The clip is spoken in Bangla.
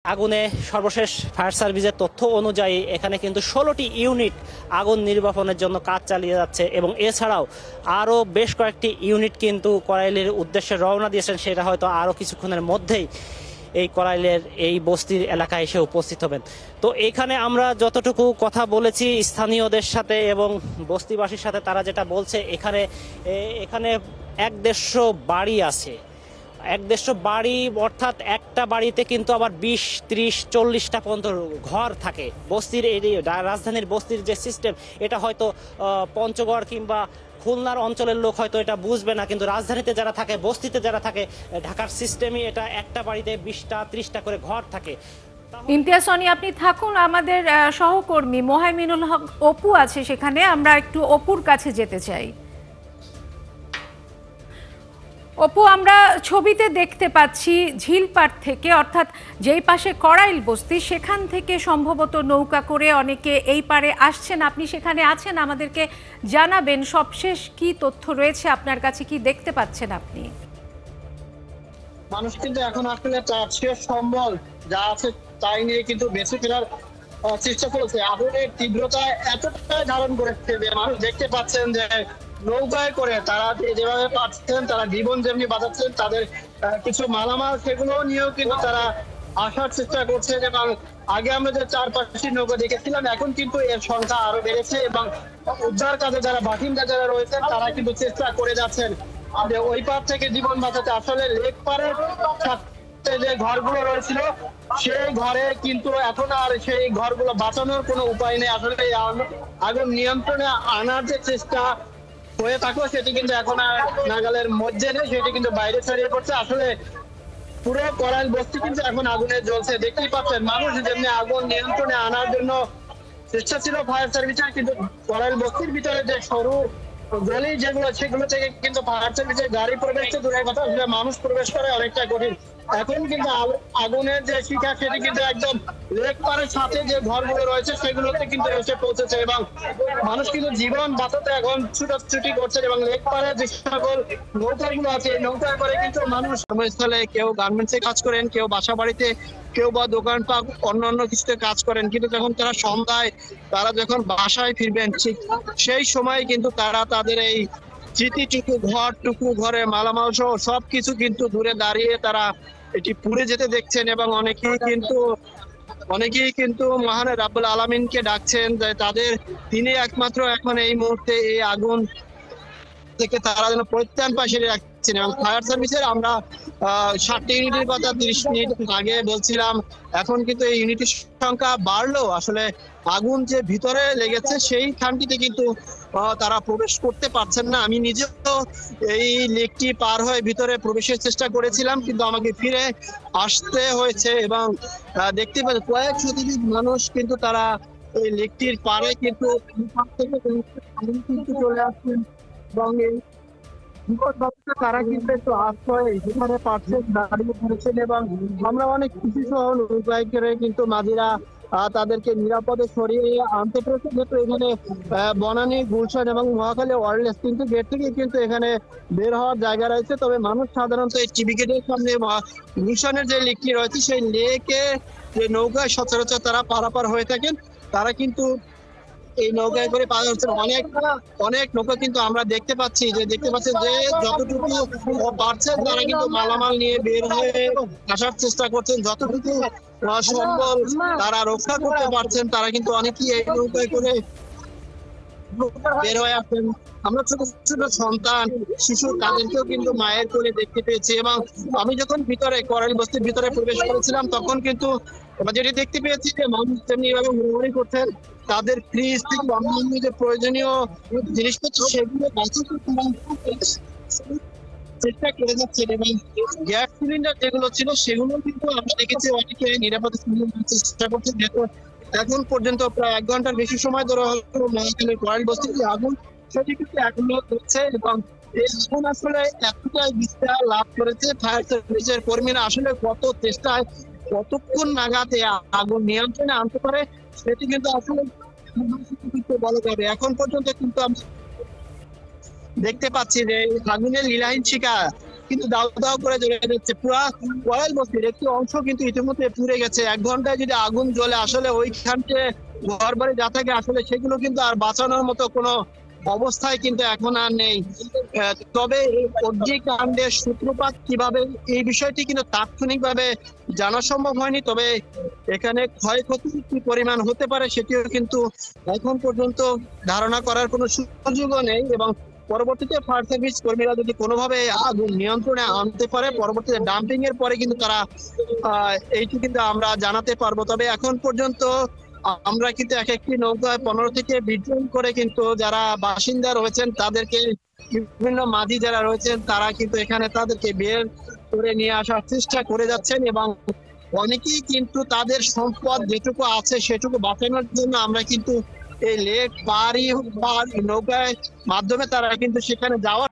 আগুনে সর্বশেষ ফায়ার সার্ভিসের তথ্য অনুযায়ী এখানে কিন্তু 16টি ইউনিট আগুন নির্বাপনের জন্য কাজ চালিয়ে যাচ্ছে এবং এছাড়াও আরও বেশ কয়েকটি ইউনিট কিন্তু করাইলের উদ্দেশ্যে রওনা দিয়েছেন। সেটা হয়তো আরও কিছুক্ষণের মধ্যেই এই করাইলের এই বস্তির এলাকায় এসে উপস্থিত হবেন। তো এখানে আমরা যতটুকু কথা বলেছি স্থানীয়দের সাথে এবং বস্তিবাসীর সাথে, তারা যেটা বলছে এখানে এখানে 150 বাড়ি আছে। 150 বাড়ি অর্থাৎ একটা বাড়িতে কিন্তু আবার 20, 30, 40টা পর্যন্ত ঘর থাকে। বস্তির এই রাজধানীর বস্তির যে সিস্টেম, এটা হয়তো পঞ্চগড় কিংবা খুলনার অঞ্চলের লোক হয়তো এটা বুঝবে না, কিন্তু রাজধানীতে যারা থাকে, বস্তিতে যারা থাকে, ঢাকার সিস্টেমই এটা, একটা বাড়িতে 20টা 30টা করে ঘর থাকে। ইমতিয়াজ সনি, আপনি থাকুন। আমাদের সহকর্মী মোহাইমিনুল হক অপু আছে সেখানে, আমরা একটু অপুর কাছে যেতে চাই। অপু, আমরা ছবিতে দেখতে পাচ্ছি ঝিলপাড় থেকে, অর্থাৎ যেই পাশে করাইল বস্তি, সেখান থেকে সম্ভবত নৌকা করে অনেকে এই পারে আসছেন। আপনি সেখানে আছেন, আমাদেরকে জানাবেন সবশেষ কি তথ্য রয়েছে আপনার কাছে, কি দেখতে পাচ্ছেন আপনি? মানুষ কিন্তু এখন আসলে শেষ সম্বল যা আছে তাই নিয়ে কিন্তু বেঁচে ফেরার চেষ্টা করেছে। আগুনের তীব্রতা এতটাই ধারণ করেছে যে মানুষ দেখতে পাচ্ছেন যে নৌকায় করে তারা যেভাবে পাচ্ছেন, তারা জীবন যেমনি বাঁচাচ্ছেন, তাদের কিছু মালামাল সেগুলো নিয়েও কিন্তু তারা আসার চেষ্টা করছে। এবং আগে আমরা যে 4-5টি নৌকা দেখেছিলাম, এখন কিন্তু এর সংখ্যা আরো বেড়েছে এবং উদ্ধার কাজে যারা বাসিন্দা যারা রয়েছেন তারা কিন্তু চেষ্টা করে যাচ্ছেন ওই পার থেকে জীবন বাঁচাতে। আসলে লেক পাড়ের যে ঘরগুলো রয়েছিল সেই ঘরে কিন্তু এখন আর সেই ঘরগুলো বাঁচানোর কোনো উপায় নেই। আসলে আগুন নিয়ন্ত্রণে আনার যে চেষ্টা হয়ে থাকলো সেটি কিন্তু এখন আর নাগালের মধ্যে নেই, সেটি কিন্তু বাইরে ছড়িয়ে পড়ছে। আসলে পুরো করাইল বস্তি কিন্তু এখন আগুনে জ্বলছে। দেখতেই পাচ্ছেন মানুষ যেমনি আগুন নিয়ন্ত্রণে আনার জন্য চেষ্টা ছিল ফায়ার সার্ভিসের, কিন্তু করাইল বস্তির ভিতরে যে সরু গলি যেগুলো সেগুলো থেকে কিন্তু ফায়ার সার্ভিসের গাড়ি প্রবেশ তো দূরের কথা, মানুষ প্রবেশ করে অনেকটা কঠিন। এখন কিন্তু আগুনের যে শিখা সেটি কিন্তু একদম লেক পাড়ের সাথে যে ঘরগুলো রয়েছে সেগুলোতে কিন্তু এসে পৌঁছেছে এবং মানুষ কিন্তু জীবন বাঁচাতে এখন ছুটাছুটি করছে। এবং লেক পাড়ে যে সকল নৌকাগুলো আছে এই নৌকা করে কিন্তু মানুষ কর্মস্থলে, কেউ গার্মেন্টসে কাজ করেন, কেউ বাসা বাড়িতে, কেউ বা দোকানপাট অন্যান্য কিছুতে কাজ করেন। কিন্তু যখন তারা সন্ধ্যায় তারা যখন বাসায় ফিরবেন, ঠিক সেই সময় কিন্তু তারা তাদের এই স্মৃতিটুকু ঘরটুকু, ঘরে মালামাল সহ সবকিছু কিন্তু দূরে দাঁড়িয়ে তারা এটি পুড়ে যেতে দেখছেন। এবং অনেকেই কিন্তু মহান রাব্বুল আলামিনকে ডাকছেন যে তাদের, তিনি একমাত্র এখন এই মুহূর্তে এই আগুন থেকে তারা যেন পরিত্রাণ পায় সেটা রাখছেন। এবং ফায়ার সার্ভিসের আমরা 60টি ইউনিটের কথা 30 মিনিট আগে বলছিলাম, এখন কিন্তু এই ইউনিটের সংখ্যা বাড়লো। আসলে আগুন যে ভিতরে লেগেছে সেই খানটিতে কিন্তু তারা প্রবেশ করতে পারছেন না। আমি নিজেও এই লেকটি পার হয়ে ভিতরে প্রবেশের চেষ্টা করেছিলাম, কিন্তু আমাকে ফিরে আসতে হয়েছে। এবং দেখতে পাচ্ছি কয়েক শতাধিক মানুষ কিন্তু তারা এই লেকটির পারে কিন্তু চলে আসছেন এবং এই তারা কিন্তু একটু আশ্রয় যেখানে পাচ্ছেন দাঁড়িয়ে পড়েছেন। এবং আমরা অনেক খুশি সহ নৌকায় করে কিন্তু মাঝিরা তাদেরকে নিরাপদে সরিয়ে আনতে পেরেছে। যেহেতু এখানে বনানী, গুলশান এবং মহাখালী ওয়ারলেস কিন্তু গেট থেকে কিন্তু এখানে বের হওয়ার জায়গা রয়েছে। তবে মানুষ সাধারণত এই টিভি গেটের সামনে গুলশানের যে লেকটি রয়েছে সেই লেকে যে নৌকায় সচরাচর তারা পারাপার হয়ে থাকেন, তারা কিন্তু এই নৌকায় করে পাওয়া যাচ্ছে। অনেক নৌকা কিন্তু আমরা দেখতে পাচ্ছি যে যতটুকু পারছেন তারা কিন্তু মালামাল নিয়ে বের হয়ে আসার চেষ্টা করছেন। যতটুকু সম্বল তারা রক্ষা করতে পারছেন তারা কিন্তু অনেকেই এই নৌকায় করে বের হয়ে আসছেন। আমরা ছোট ছোট সন্তান, শিশু, তাদেরকেও কিন্তু মায়ের কোলে দেখতে পেয়েছি। এবং আমি যখন ভিতরে করাইল বস্তির ভিতরে প্রবেশ করেছিলাম তখন কিন্তু যেটি দেখতে পেয়েছি যে মানুষ যেমনি এভাবে ঘোরাঘুরি করছেন, তাদের ফ্রিজ থেকে অন্যান্য যে প্রয়োজনীয় জিনিসপত্র সেগুলো চেষ্টা করে যাচ্ছেন। এবং গ্যাস সিলিন্ডার যেগুলো ছিল সেগুলো কিন্তু আমরা দেখেছি অনেকে নিরাপদে চেষ্টা করছে। যেহেতু এখন পর্যন্ত প্রায় 1 ঘন্টার বেশি সময় ধরে হলো মহাখালীর করাইল বস্তির যে আগুন সেটি কিন্তু এখনো চলছে। এবং এই আগুন আসলে এতটাই বিস্তার লাভ করেছে, ফায়ার সার্ভিসের কর্মীরা আসলে কত চেষ্টায় কতক্ষণ নাগাদ আগুন নিয়ন্ত্রণে আনতে পারে সেটি কিন্তু আসলে বলা যাবে। এখন পর্যন্ত কিন্তু আমরা দেখতে পাচ্ছি যে আগুনের লীলাহীন শিকার কিন্তু দাও দাও করে জ্বলে যাচ্ছে। পুরা করাইল বস্তির একটি অংশ কিন্তু ইতিমধ্যে পুড়ে গেছে। 1 ঘন্টায় যদি আগুন জ্বলে আসলে ওইখানে ঘর বাড়ি যা থাকে আসলে সেগুলো কিন্তু আর বাঁচানোর মতো কোনো অবস্থায় কিন্তু এখন আর নেই। তবে এই অগ্নিকাণ্ডের সূত্রপাত কিভাবে এই বিষয়টি কিন্তু তাৎক্ষণিকভাবে জানা সম্ভব হয়নি। তবে এখানে ক্ষয়ক্ষতি কি পরিমাণ হতে পারে সেটিও কিন্তু এখন পর্যন্ত ধারণা করার কোনো সুযোগও নেই। এবং পরবর্তীতে ফায়ার সার্ভিস কর্মীরা যদি কোনোভাবে আগুন নিয়ন্ত্রণে আনতে পারে, পরবর্তীতে ডাম্পিং এর পরে কিন্তু তারা এইটি কিন্তু আমরা জানাতে পারবো। তবে এখন পর্যন্ত আমরা কিন্তু এক একটি নৌকায় 15 থেকে 20 জন করে কিন্তু যারা বাসিন্দা রয়েছেন তাদেরকে, বিভিন্ন মাঝি যারা রয়েছেন তারা কিন্তু এখানে তাদেরকে বের করে নিয়ে আসার চেষ্টা করে যাচ্ছেন। এবং অনেকেই কিন্তু তাদের সম্পদ যেটুকু আছে সেটুকু বাঁচানোর জন্য আমরা কিন্তু এই লেক পার নৌকায় মাধ্যমে তারা কিন্তু সেখানে যাওয়ার